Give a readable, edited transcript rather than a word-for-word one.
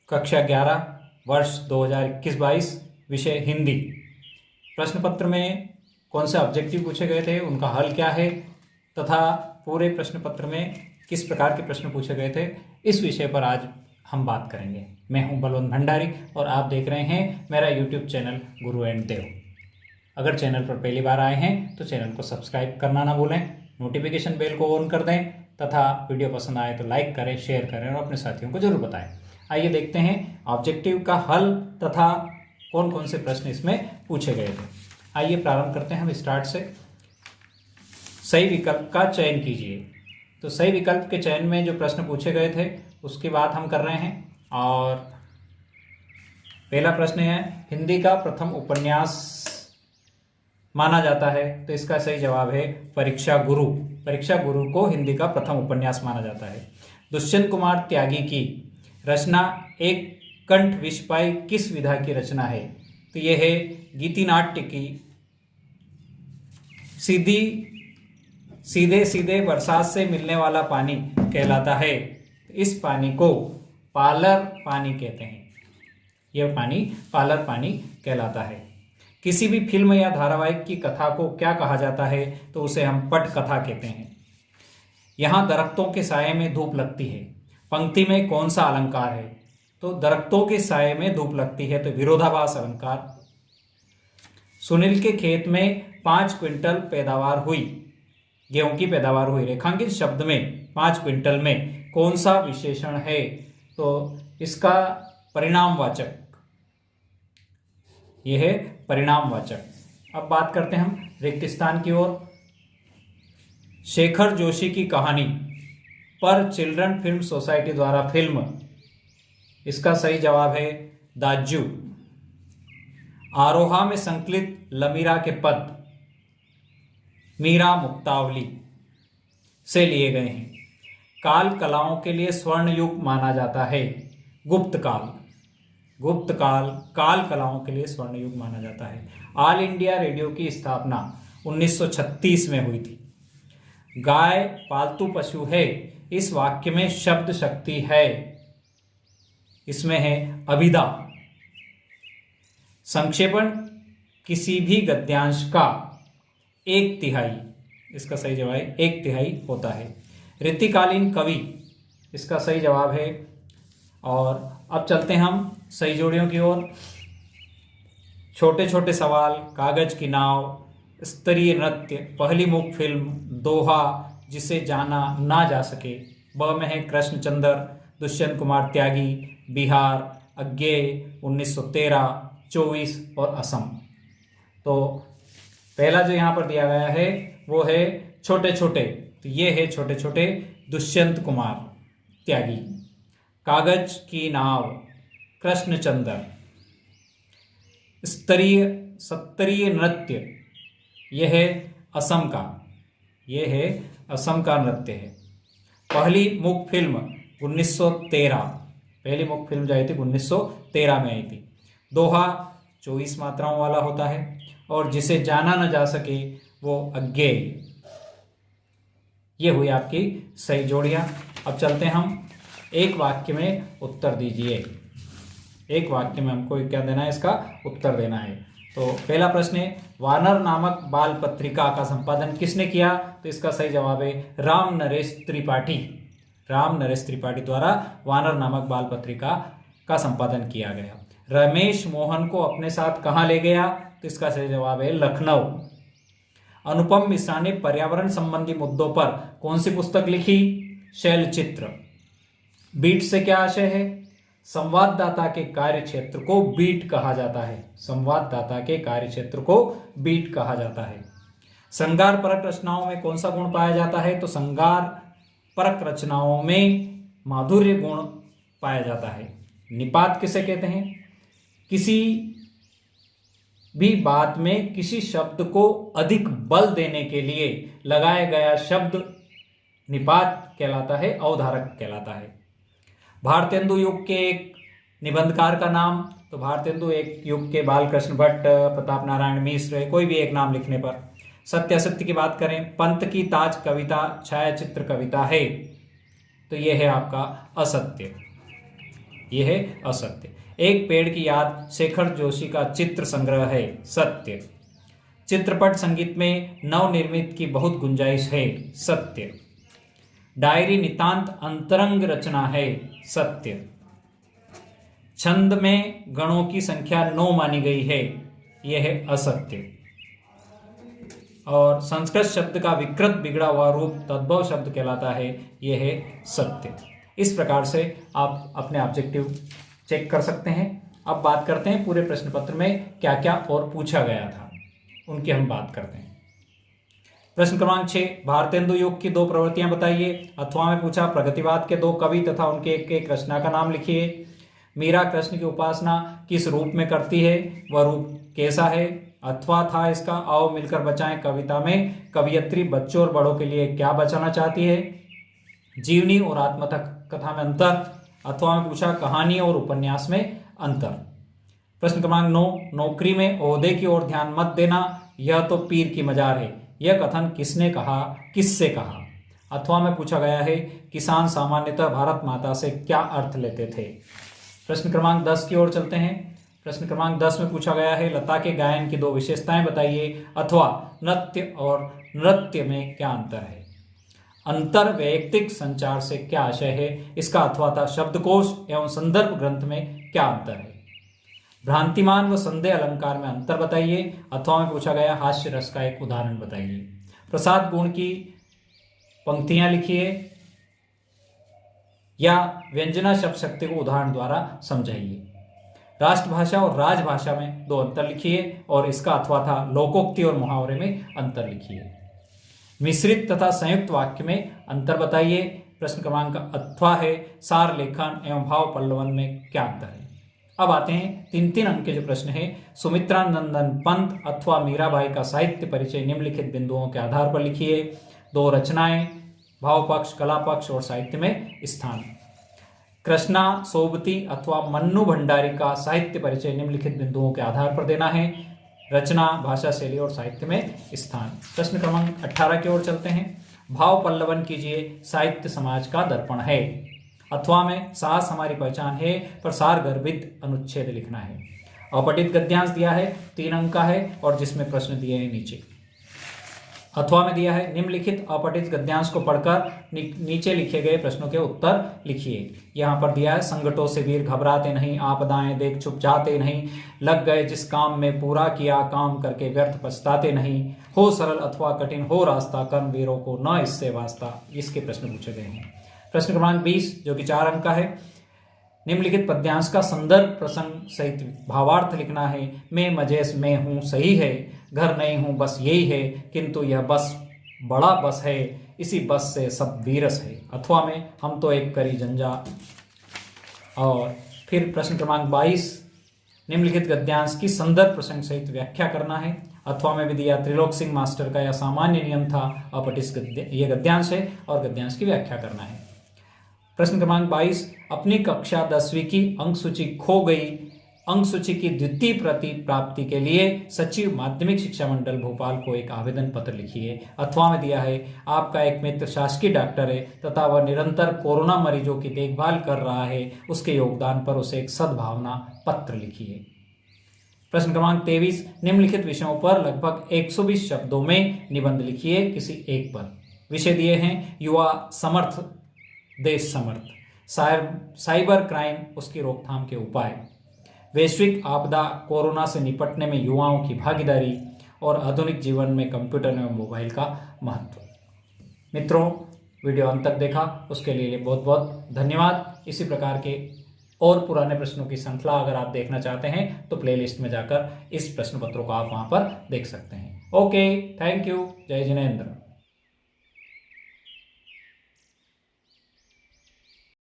कक्षा 11 वर्ष 2021-22 विषय हिंदी। प्रश्न पत्र में कौन से ऑब्जेक्टिव पूछे गए थे, उनका हल क्या है तथा पूरे प्रश्न पत्र में किस प्रकार के प्रश्न पूछे गए थे, इस विषय पर आज हम बात करेंगे। मैं हूं बलवंत भंडारी और आप देख रहे हैं मेरा यूट्यूब चैनल गुरु एंड देव। अगर चैनल पर पहली बार आए हैं तो चैनल को सब्सक्राइब करना ना भूलें, नोटिफिकेशन बेल को ऑन कर दें तथा वीडियो पसंद आए तो लाइक करें, शेयर करें और अपने साथियों को जरूर बताएं। आइए देखते हैं ऑब्जेक्टिव का हल तथा कौन कौन से प्रश्न इसमें पूछे गए थे। आइए प्रारंभ करते हैं हम स्टार्ट से। सही विकल्प का चयन कीजिए। तो सही विकल्प के चयन में जो प्रश्न पूछे गए थे उसकी बात हम कर रहे हैं। और पहला प्रश्न है, हिंदी का प्रथम उपन्यास माना जाता है, तो इसका सही जवाब है परीक्षा गुरु। परीक्षा गुरु को हिंदी का प्रथम उपन्यास माना जाता है। दुष्यंत कुमार त्यागी की रचना एक कंठ विस्मय किस विधा की रचना है, तो यह है गीति नाट्य की। सीधे सीधे बरसात से मिलने वाला पानी कहलाता है। इस पानी को पालर पानी कहते हैं। यह पानी पालर पानी कहलाता है। किसी भी फिल्म या धारावाहिक की कथा को क्या कहा जाता है, तो उसे हम पट कथा कहते हैं। यहाँ दरख्तों के साये में धूप लगती है, पंक्ति में कौन सा अलंकार है, तो दरख्तों के साये में धूप लगती है, तो विरोधाभास अलंकार। सुनील के खेत में 5 क्विंटल पैदावार हुई, गेहूं की पैदावार हुई। रेखांकित शब्द में 5 क्विंटल में कौन सा विशेषण है, तो इसका परिणामवाचक, यह है परिणामवाचक। अब बात करते हैं हम रिक्त स्थान की ओर। शेखर जोशी की कहानी पर चिल्ड्रन फिल्म सोसाइटी द्वारा फिल्म, इसका सही जवाब है दाजू। आरोहा में संकलित लमीरा के पद मीरा मुक्तावली से लिए गए हैं। काल कलाओं के लिए स्वर्ण युग माना जाता है गुप्त काल। गुप्त काल काल कलाओं के लिए स्वर्ण युग माना जाता है। ऑल इंडिया रेडियो की स्थापना 1936 में हुई थी। गाय पालतू पशु है, इस वाक्य में शब्द शक्ति है, इसमें है अभिधा। संक्षेपण किसी भी गद्यांश का 1/3, इसका सही जवाब है 1/3 होता है। ऋतुकालीन कवि, इसका सही जवाब है। और अब चलते हैं हम सही जोड़ियों की ओर। छोटे छोटे सवाल, कागज की नाव, स्तरीय नृत्य, पहली मूक फिल्म, दोहा, जिसे जाना ना जा सके। ब में है कृष्णचंद्र, दुष्यंत कुमार त्यागी, बिहार, अज्ञेय, 1913, 24 और असम। तो पहला जो यहाँ पर दिया गया है वो है छोटे छोटे, तो ये है छोटे छोटे दुष्यंत कुमार त्यागी। कागज की नाव कृष्णचंद्र। सत्तरीय नृत्य, यह है असम का, यह है असम का नृत्य है। पहली मूक फिल्म 1913, पहली मूक फिल्म जो आई थी 1913 में आई थी। दोहा 24 मात्राओं वाला होता है और जिसे जाना न जा सके वो अज्ञेय। ये हुई आपकी सही जोड़ियां। अब चलते हैं हम एक वाक्य में उत्तर दीजिए। एक वाक्य में हमको क्या देना है, इसका उत्तर देना है। तो पहला प्रश्न है, वानर नामक बाल पत्रिका का संपादन किसने किया, तो इसका सही जवाब है राम नरेश त्रिपाठी। राम नरेश त्रिपाठी द्वारा वानर नामक बाल पत्रिका का संपादन किया गया। रमेश मोहन को अपने साथ कहाँ ले गया, तो इसका सही जवाब है लखनऊ। अनुपम मिश्रा ने पर्यावरण संबंधी मुद्दों पर कौन सी पुस्तक लिखी, शैलचित्र। बीट से क्या आशय है, संवाददाता के कार्य क्षेत्र को बीट कहा जाता है। संवाददाता के कार्य क्षेत्र को बीट कहा जाता है। श्रृंगार परक रचनाओं में कौन सा गुण पाया जाता है, तो श्रृंगार परक रचनाओं में माधुर्य गुण पाया जाता है। निपात किसे कहते हैं, किसी भी बात में किसी शब्द को अधिक बल देने के लिए लगाया गया शब्द निपात कहलाता है, अवधारक कहलाता है। भारतेंदु युग के एक निबंधकार का नाम, तो भारतेंदु एक युग के बालकृष्ण भट्ट, प्रताप नारायण मिश्र, कोई भी एक नाम लिखने पर। सत्य असत्य की बात करें, पंत की ताज कविता छायाचित्र कविता है, तो यह है आपका असत्य। यह है असत्य। एक पेड़ की याद शेखर जोशी का चित्र संग्रह है, सत्य। चित्रपट संगीत में नवनिर्मित की बहुत गुंजाइश है, सत्य। डायरी नितांत अंतरंग रचना है, सत्य। छंद में गणों की संख्या 9 मानी गई है, यह है असत्य। और संस्कृत शब्द का विकृत बिगड़ा हुआ रूप तद्भव शब्द कहलाता है, यह है सत्य। इस प्रकार से आप अपने ऑब्जेक्टिव चेक कर सकते हैं। अब बात करते हैं पूरे प्रश्न पत्र में क्या क्या और पूछा गया था, उनकी हम बात करते हैं। प्रश्न क्रमांक 6, भारतेंदु युग की 2 प्रवृत्तियां बताइए। अथवा में पूछा प्रगतिवाद के 2 कवि तथा उनके एक रचना का नाम लिखिए। मीरा कृष्ण की उपासना किस रूप में करती है, वह रूप कैसा है। अथवा था इसका आओ मिलकर बचाएं कविता में कवियत्री बच्चों और बड़ों के लिए क्या बचाना चाहती है। जीवनी और आत्मकथा में अंतर। अथवा में पूछा कहानी और उपन्यास में अंतर। प्रश्न क्रमांक 9, नौकरी में ओहदे की ओर ध्यान मत देना, यह तो पीर की मजार है, यह कथन किसने कहा, किससे कहा। अथवा में पूछा गया है किसान सामान्यतः भारत माता से क्या अर्थ लेते थे। प्रश्न क्रमांक 10 की ओर चलते हैं। प्रश्न क्रमांक 10 में पूछा गया है लता के गायन की 2 विशेषताएं बताइए। अथवा नृत्य और नृत्य में क्या अंतर है। अंतर वैयक्तिक संचार से क्या आशय है, इसका अथवा था शब्दकोश एवं संदर्भ ग्रंथ में क्या अंतर है। भ्रांतिमान व संदेह अलंकार में अंतर बताइए। अथवा में पूछा गया हास्य रस का एक उदाहरण बताइए। प्रसाद गुण की पंक्तियां लिखिए या व्यंजना शब्द शक्ति को उदाहरण द्वारा समझाइए। राष्ट्रभाषा और राजभाषा में 2 अंतर लिखिए और इसका अथवा था लोकोक्ति और मुहावरे में अंतर लिखिए। मिश्रित तथा संयुक्त वाक्य में अंतर बताइए। प्रश्न क्रमांक अथवा है सार लेखन एवं भाव पल्लवन में क्या अंतर है। अब आते हैं 3-3 अंक के जो प्रश्न है। सुमित्रानंदन पंत अथवा मीराबाई का साहित्य परिचय निम्नलिखित बिंदुओं के आधार पर लिखिए। 2 रचनाएं, भाव पक्ष, कला पक्ष और साहित्य में स्थान। कृष्णा सोबती अथवा मन्नू भंडारी का साहित्य परिचय निम्नलिखित बिंदुओं के आधार पर देना है। रचना, भाषा शैली और साहित्य में स्थान। प्रश्न क्रमांक 18 की ओर चलते हैं। भाव पल्लवन कीजिए, साहित्य समाज का दर्पण है। अथवा में साहस हमारी पहचान है पर सार गर्भित अनुच्छेद लिखना है। अपठित गद्यांश दिया है, 3 अंक का है और जिसमें प्रश्न दिए हैं नीचे। अथवा में दिया है निम्नलिखित अपठित गद्यांश को पढ़कर नीचे लिखे गए प्रश्नों के उत्तर लिखिए। यहाँ पर दिया है संकटों से वीर घबराते नहीं, आपदाएं देख चुप जाते नहीं, लग गए जिस काम में पूरा किया काम करके व्यर्थ पछताते नहीं, हो सरल अथवा कठिन हो रास्ता कर्म वीरों को न इससे वास्ता। इसके प्रश्न पूछे गए हैं। प्रश्न क्रमांक 20 जो कि 4 अंक का है। निम्नलिखित पद्यांश का संदर्भ प्रसंग सहित भावार्थ लिखना है। मैं मजेस में हूँ सही है, घर नहीं हूँ बस यही है, किंतु यह बस बड़ा बस है, इसी बस से सब वीरस है। अथवा में हम तो एक करी जंजा। और फिर प्रश्न क्रमांक 22 निम्नलिखित गद्यांश की संदर्भ प्रसंग सहित व्याख्या करना है। अथवा में भी दिया त्रिलोक सिंह मास्टर का यह सामान्य नियम था, अपठित ये गद्यांश है और गद्यांश की व्याख्या करना है। प्रश्न क्रमांक 22 अपनी कक्षा 10वीं की अंक सूची खो गई, अंक सूची की द्वितीय प्रति प्राप्ति के लिए सचिव माध्यमिक शिक्षा मंडल भोपाल को एक आवेदन पत्र लिखिए। अथवा में दिया है आपका एक मित्र शासकीय डॉक्टर है तथा वह निरंतर कोरोना मरीजों की देखभाल कर रहा है, उसके योगदान पर उसे एक सद्भावना पत्र लिखिए। प्रश्न क्रमांक 23 निम्नलिखित विषयों पर लगभग 120 शब्दों में निबंध लिखिए किसी एक पर। विषय दिए हैं युवा समर्थ देश समर्थ, साइबर क्राइम उसकी रोकथाम के उपाय, वैश्विक आपदा कोरोना से निपटने में युवाओं की भागीदारी और आधुनिक जीवन में कंप्यूटर एवं मोबाइल का महत्व। मित्रों, वीडियो अंत तक देखा उसके लिए बहुत बहुत धन्यवाद। इसी प्रकार के और पुराने प्रश्नों की श्रृंखला अगर आप देखना चाहते हैं तो प्लेलिस्ट में जाकर इस प्रश्न पत्रों को आप वहां पर देख सकते हैं। ओके, थैंक यू, जय जिनेंद्र।